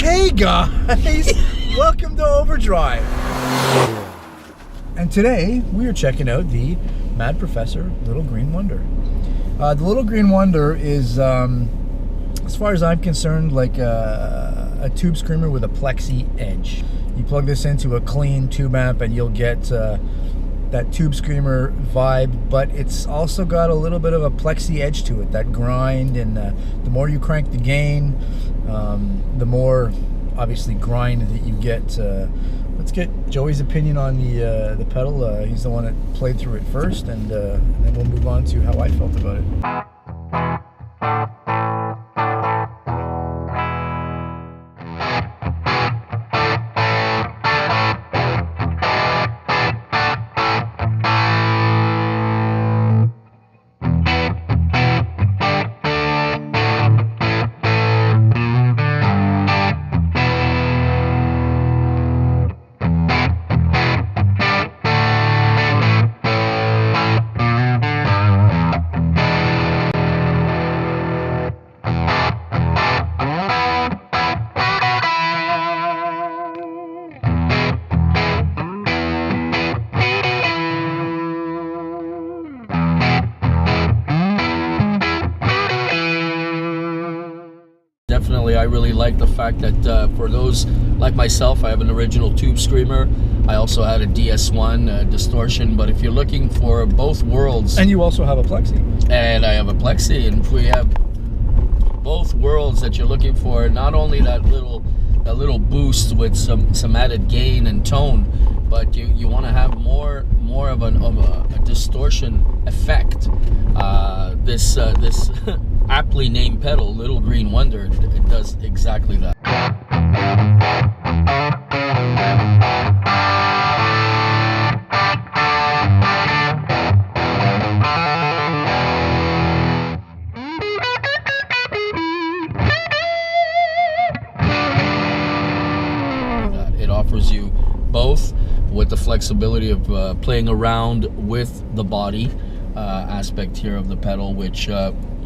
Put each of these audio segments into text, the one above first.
Hey guys, welcome to Overdrive. And today we are checking out the Mad Professor Little Green Wonder. The Little Green Wonder is, as far as I'm concerned, like a tube screamer with a Plexi edge. You plug this into a clean tube amp and you'll get that tube screamer vibe, but it's also got a little bit of a Plexi edge to it, that grind, and the more you crank the gain, the more obviously grind that you get. Let's get Joey's opinion on the pedal. He's the one that played through it first, and then we'll move on to how I felt about it. Definitely, I really like the fact that for those like myself, I have an original tube screamer. I also had a DS1 distortion, but if you're looking for both worlds... And you also have a Plexi. And I have a Plexi, and if we have both worlds that you're looking for, not only that little boost with some added gain and tone, but you want to have more of a distortion effect. This aptly named pedal, Little Green Wonder, it does exactly that. It offers you both with the flexibility of playing around with the body aspect here of the pedal, which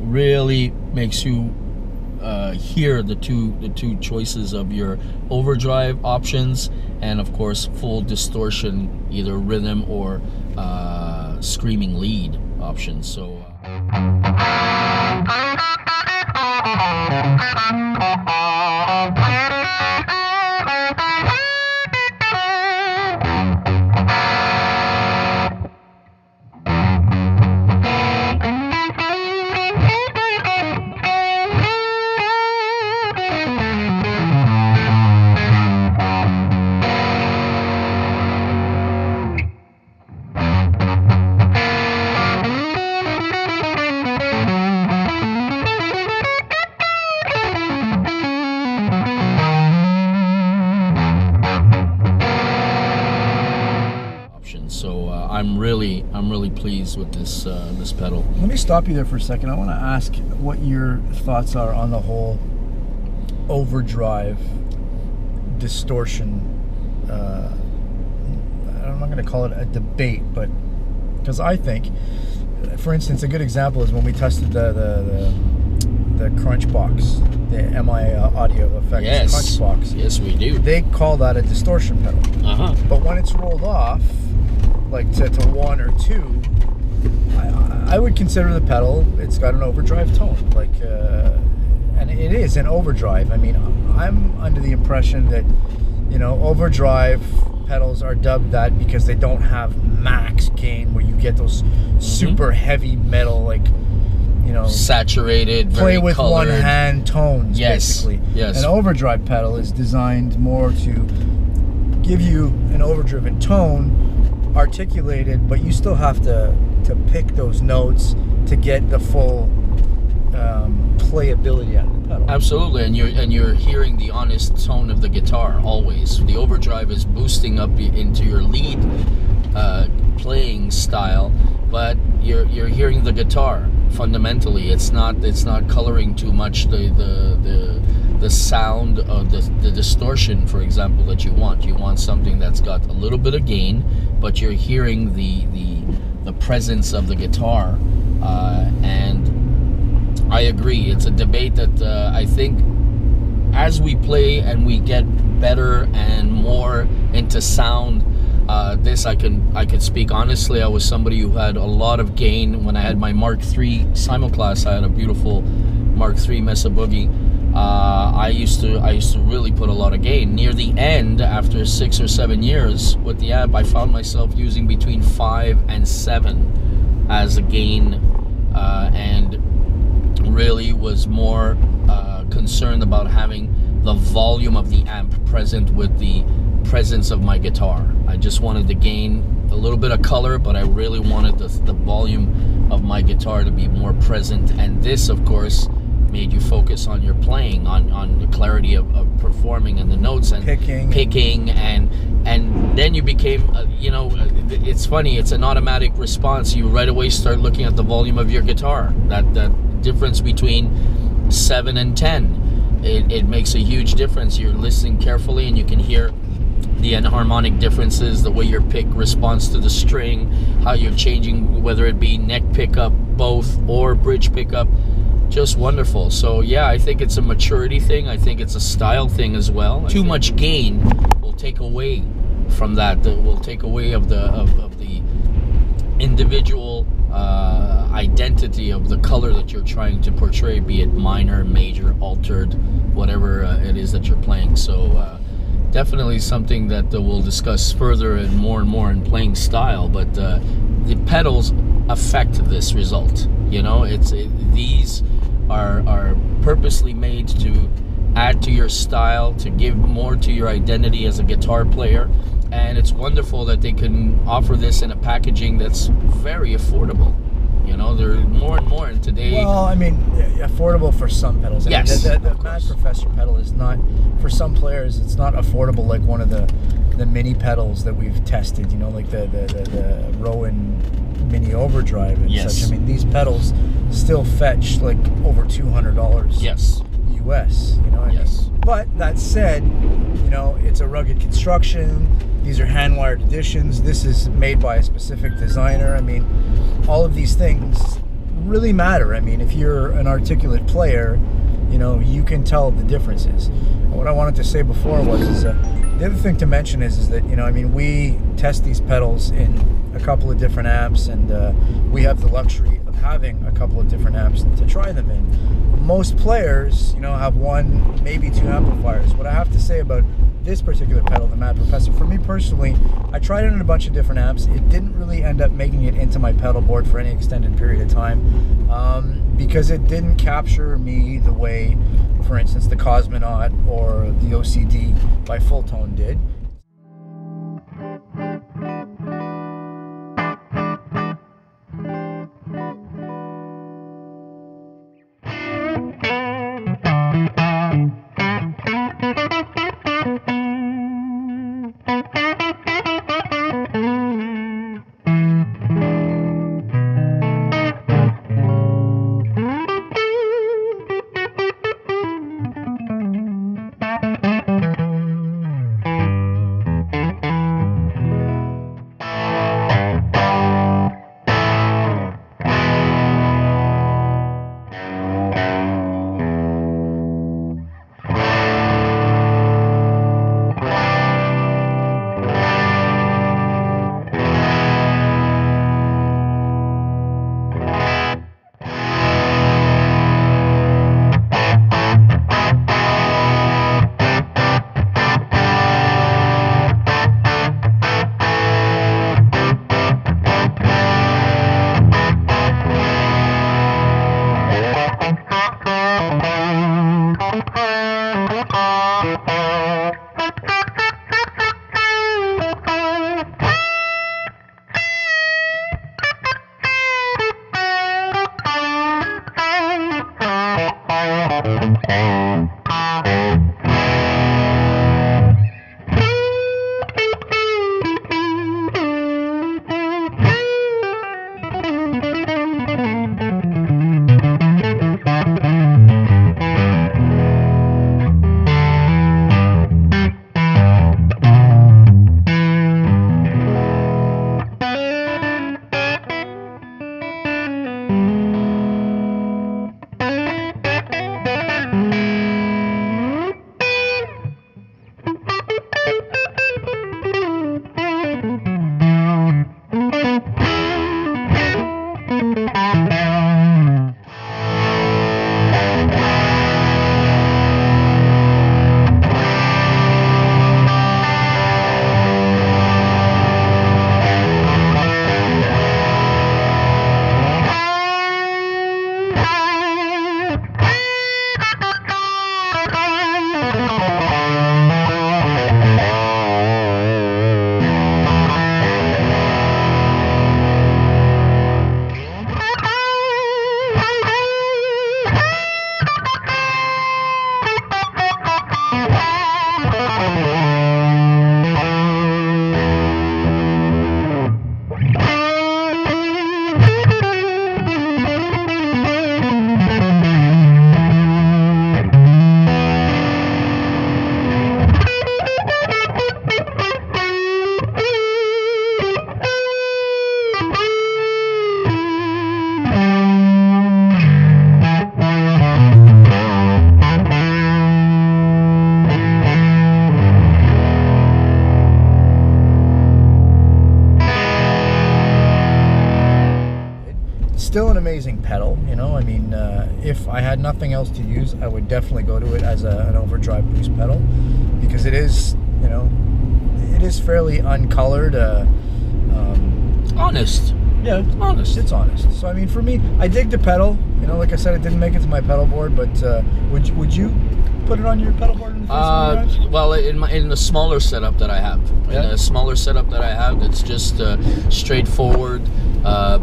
really makes you hear the two choices of your overdrive options, and of course full distortion, either rhythm or screaming lead options. So I'm really pleased with this this pedal. Let me stop you there for a second. I want to ask what your thoughts are on the whole overdrive distortion. I'm not going to call it a debate, but because I think, for instance, a good example is when we tested the Crunch Box, the MI Audio Effects Crunch Box. Yes, we do. They call that a distortion pedal. But when it's rolled off, like to 1 or 2, I would consider the pedal, it's got an overdrive tone, like, and it is an overdrive. I mean, I'm under the impression that, you know, overdrive pedals are dubbed that because they don't have max gain, where you get those super heavy metal, like, you know, saturated, play very with colored, one hand tones, basically. Yes. An overdrive pedal is designed more to give you an overdriven tone, articulated, but you still have to pick those notes to get the full playability out of the pedal. Absolutely, and you're hearing the honest tone of the guitar always. The overdrive is boosting up into your lead playing style, but you're hearing the guitar fundamentally. It's not coloring too much the sound of the distortion, for example, that you want. You want something that's got a little bit of gain, but you're hearing the presence of the guitar, and I agree. It's a debate that I think as we play and we get better and more into sound, this I can speak honestly. I was somebody who had a lot of gain when I had my Mark III simulclass. I had a beautiful Mark III Mesa Boogie. I used to really put a lot of gain. Near the end, after 6 or 7 years with the amp, I found myself using between 5 and 7 as a gain, and really was more concerned about having the volume of the amp present with the presence of my guitar. I just wanted to gain a little bit of color, but I really wanted the volume of my guitar to be more present. And this, of course, made you focus on your playing, on the clarity of performing and the notes and picking and then you became, it's funny, it's an automatic response. You right away start looking at the volume of your guitar. That difference between 7 and 10, it makes a huge difference. You're listening carefully and you can hear the enharmonic differences, the way your pick responds to the string, how you're changing, whether it be neck pickup, both, or bridge pickup. Just wonderful. So yeah, I think it's a maturity thing. I think it's a style thing as well. Too much gain will take away from that. Will take away of the individual identity of the color that you're trying to portray, be it minor, major, altered, whatever it is that you're playing. So definitely something that we'll discuss further and more in playing style. But the pedals affect this result. These are purposely made to add to your style, to give more to your identity as a guitar player. And it's wonderful that they can offer this in a packaging that's very affordable. There are more and more today. Well, I mean, affordable for some pedals. Yes, the Mad Professor pedal is not, for some players, it's not affordable like one of the mini pedals that we've tested, like the Rowan Mini Overdrive and such. I mean, these pedals still fetch like over $200. Yes. US, Yes. But that said, it's a rugged construction. These are hand-wired editions. This is made by a specific designer. I mean, all of these things really matter. I mean, if you're an articulate player, you can tell the differences. And what I wanted to say before was the other thing to mention is that, we test these pedals in a couple of different amps, and we have the luxury of having a couple of different amps to try them in. Most players, have one, maybe two amplifiers. What I have to say about this particular pedal, the Mad Professor, for me personally, I tried it in a bunch of different amps. It didn't really end up making it into my pedal board for any extended period of time, because it didn't capture me the way, for instance, the Cosmonaut or the OCD by Full Tone did. pedal, you know. I mean, if I had nothing else to use, I would definitely go to it as an overdrive boost pedal, because it is, you know, it is fairly uncolored. Honest. Yeah, It's honest. It's honest. So I mean, for me, I dig the pedal. You know, like I said, it didn't make it to my pedal board, but would you put it on your pedal board in the first time? Well, in the smaller setup that I have, in a smaller setup that I have, it's just straightforward,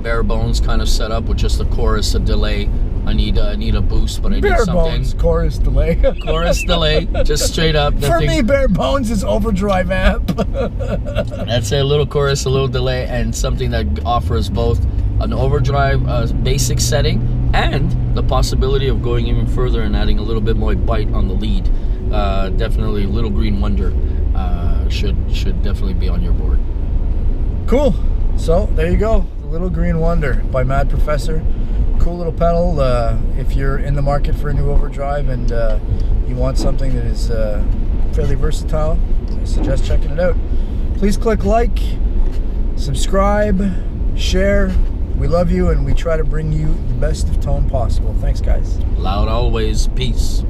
bare bones kind of setup with just a chorus, a delay. I need a boost, but I need something. Bare bones, chorus delay. Chorus delay, just straight up. For me, bare bones is overdrive amp. That's a little chorus, a little delay, and something that offers both an overdrive basic setting and the possibility of going even further and adding a little bit more bite on the lead. Definitely, Little Green Wonder should definitely be on your board. Cool. So there you go, the Little Green Wonder by Mad Professor. Cool little pedal. If you're in the market for a new overdrive and you want something that is fairly versatile, I suggest checking it out. Please click like, subscribe, share. We love you, and we try to bring you the best of tone possible. Thanks, guys. Loud always. Peace.